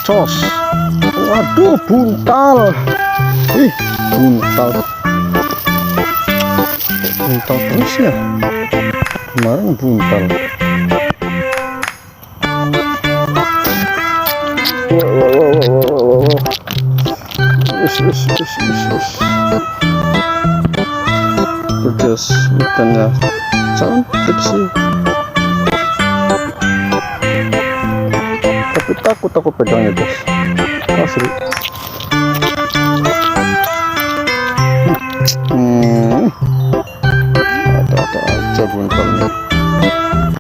jos. Waduh, buntal. Ih, buntal. Buntal terus ya. Kemarin buntal. Pedas ikannya cantik sih, tapi takut aku pegangnya guys, asli.